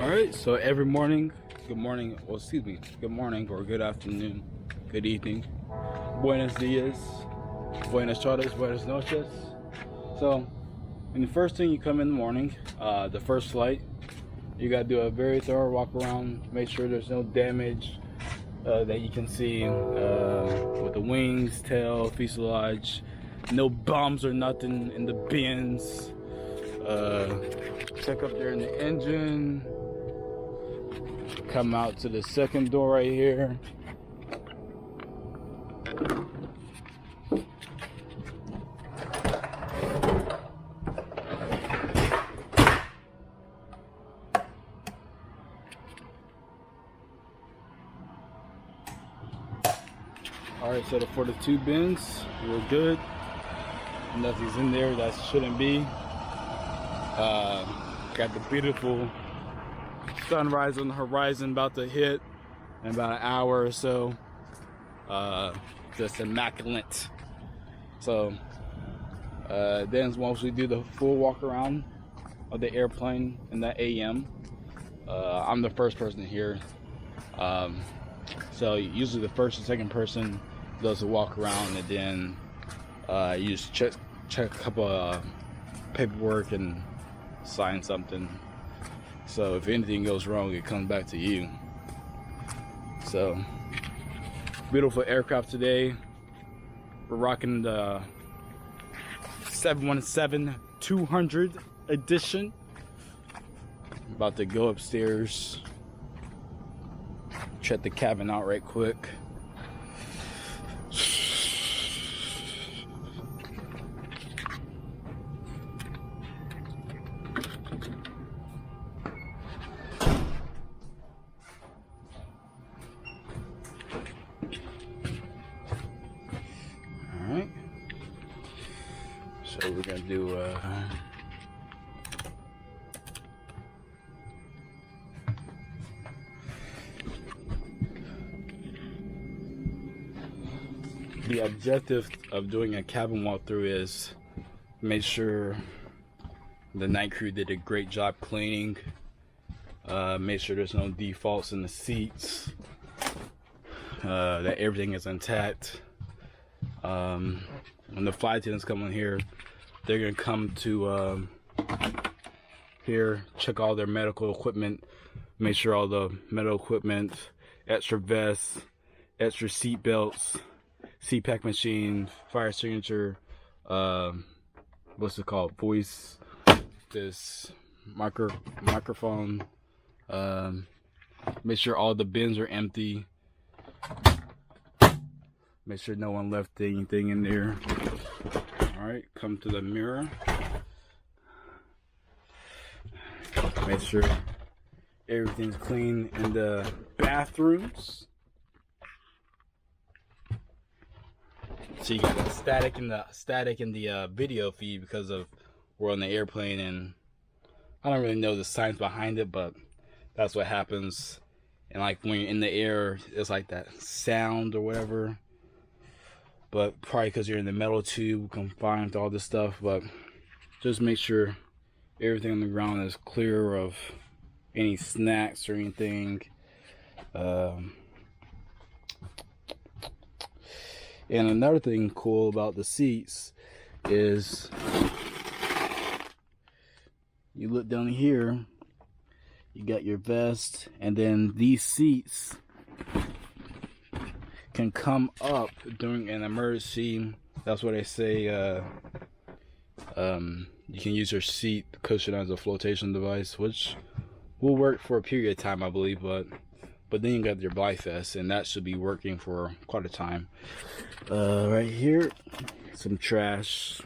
Alright, so every morning, good morning, well, excuse me, good morning or good afternoon, good evening, buenos dias, buenas tardes, buenas noches. So, and the first thing you come in the morning, the first flight, you got to do a very thorough walk around, make sure there's no damage that you can see with the wings, tail, fuselage, no bumps or nothing in the bins. Check up there in the engine, come out to the second door right here. Alright, so for the two bins, we're good. Nothing's in there that shouldn't be. Got the beautiful sunrise on the horizon about to hit in about an hour or so. Just immaculate. So then once we do the full walk around of the airplane in the AM, I'm the first person here. So usually the first and second person does a walk around, and then you just check a couple of paperwork and sign something. So if anything goes wrong, it comes back to you. So beautiful aircraft today. We're rocking the 717-200 edition. About to go upstairs, check the cabin out right quick. Alright, so we're gonna do the objective of doing a cabin walkthrough is make sure the night crew did a great job cleaning, make sure there's no defaults in the seats, that everything is intact. When the flight attendants come in here, they're gonna come to here, check all their medical equipment, make sure all the medical equipment, extra vests, extra seat belts, CPAC machine, fire extinguisher, what's it called, voice, this microphone, make sure all the bins are empty, make sure no one left anything in there. Alright, come to the mirror, make sure everything's clean in the bathrooms. So you got the static in the video feed because of we're on the airplane, and I don't really know the science behind it, but that's what happens. And like when you're in the air, it's like that sound or whatever. But probably because you're in the metal tube, confined to all this stuff. But just make sure everything on the ground is clear of any snacks or anything. And another thing cool about the seats is you look down here, you got your vest, and then these seats can come up during an emergency. That's what they say. You can use your seat cushion as a flotation device, which will work for a period of time, I believe, but then you got your life vest, and that should be working for quite a time. Right here, some trash.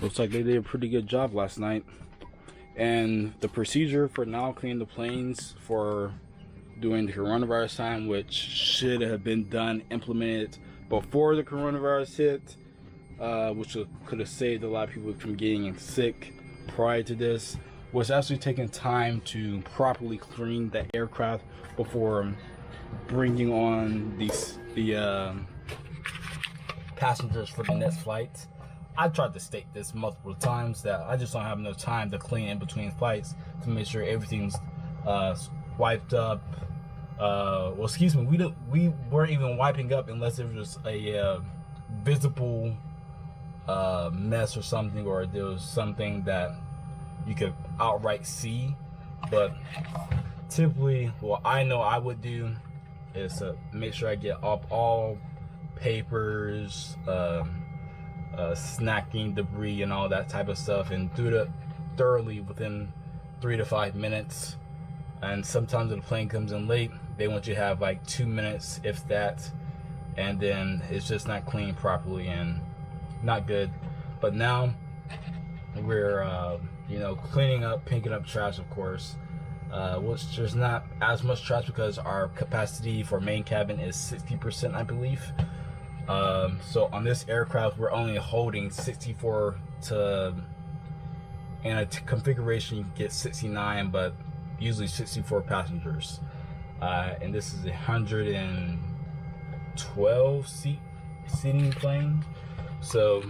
Looks like they did a pretty good job last night. And the procedure for now cleaning the planes for doing the coronavirus time, which should have been implemented before the coronavirus hit, which could have saved a lot of people from getting sick prior to this, was actually taking time to properly clean the aircraft before bringing on the passengers for the next flight. I tried to state this multiple times that I just don't have enough time to clean in between flights to make sure everything's wiped up. Well, excuse me, we weren't even wiping up unless it was a visible mess or something, or there was something that you could outright see. But typically, what I know I would do is to make sure I get up all papers, snacking debris and all that type of stuff, and do it thoroughly within 3 to 5 minutes. And sometimes if the plane comes in late, they want you to have like 2 minutes, if that, and then it's just not cleaned properly and not good. But now we're cleaning up, picking up trash, of course, which there's not as much trash because our capacity for main cabin is 60%, I believe. So on this aircraft, we're only holding 64 to, in a configuration you can get 69, but usually 64 passengers. And this is a 112 seating plane. So,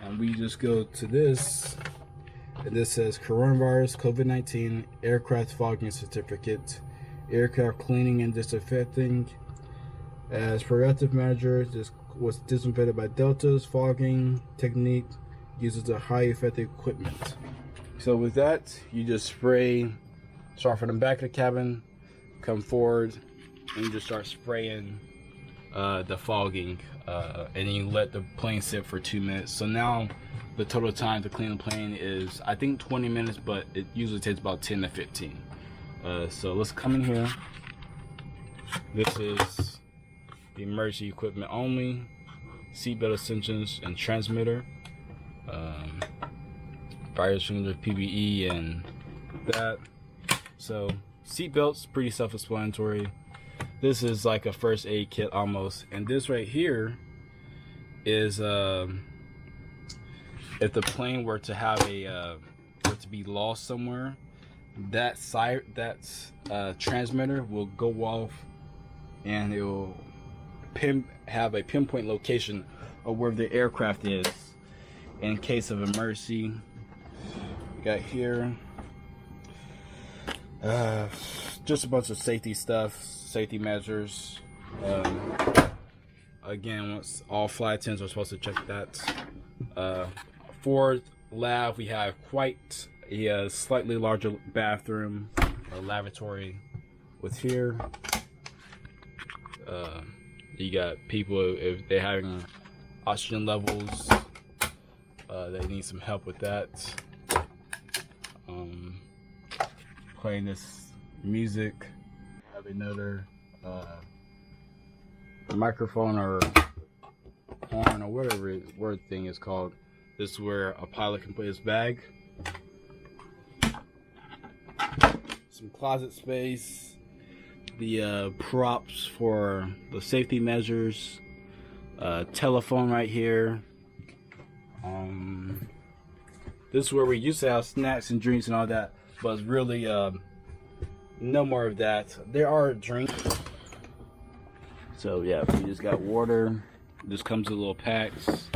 and we just go to this, and this says coronavirus COVID-19 aircraft fogging certificate, aircraft cleaning and disinfecting. As preventive measure, this was disinfected by Delta's fogging technique, uses a high effective equipment. So with that, you just spray, start from the back of the cabin, come forward, and you just start spraying the fogging, and then you let the plane sit for 2 minutes. So now the total time to clean the plane is, I think, 20 minutes, but it usually takes about 10 to 15. So let's come in here. This is the emergency equipment only, seatbelt essentials and transmitter, fire extinguisher, PPE, and that. So seatbelts, pretty self-explanatory. This is like a first aid kit almost, and this right here is if the plane were to have were to be lost somewhere, that transmitter will go off, and it will have a pinpoint location of where the aircraft is in case of emergency. We got here just a bunch of safety stuff, safety measures. Again, once all flight attendants are supposed to check that. For lab, we have quite a slightly larger bathroom or lavatory with here. You got people, if they're having oxygen levels, they need some help with that. Playing this music, have another microphone or horn or whatever word thing is called. This is where a pilot can put his bag. Some closet space, the props for the safety measures, telephone right here. This is where we used to have snacks and drinks and all that, but it's really no more of that. There are drinks. So yeah, we just got water. This comes in little packs.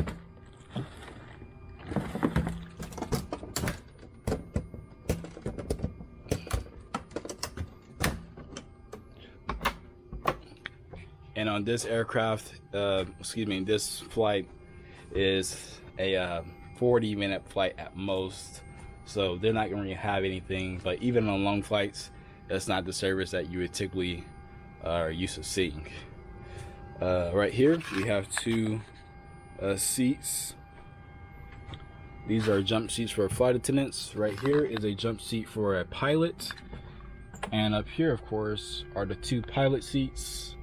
And on this aircraft, this flight is a 40-minute flight at most. So they're not going to have anything, but even on long flights, that's not the service that you would typically are used to seeing. Right here, we have two seats. These are jump seats for flight attendants. Right here is a jump seat for a pilot. And up here, of course, are the two pilot seats.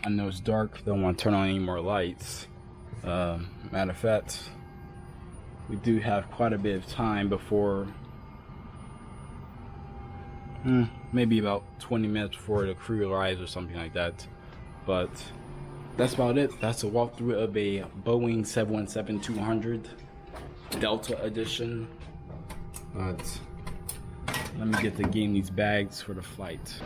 I know it's dark, don't want to turn on any more lights. Matter of fact, we do have quite a bit of time before, maybe about 20 minutes before the crew arrives or something like that. But that's about it. That's a walkthrough of a Boeing 717-200 Delta edition. But let me get to getting these bags for the flight.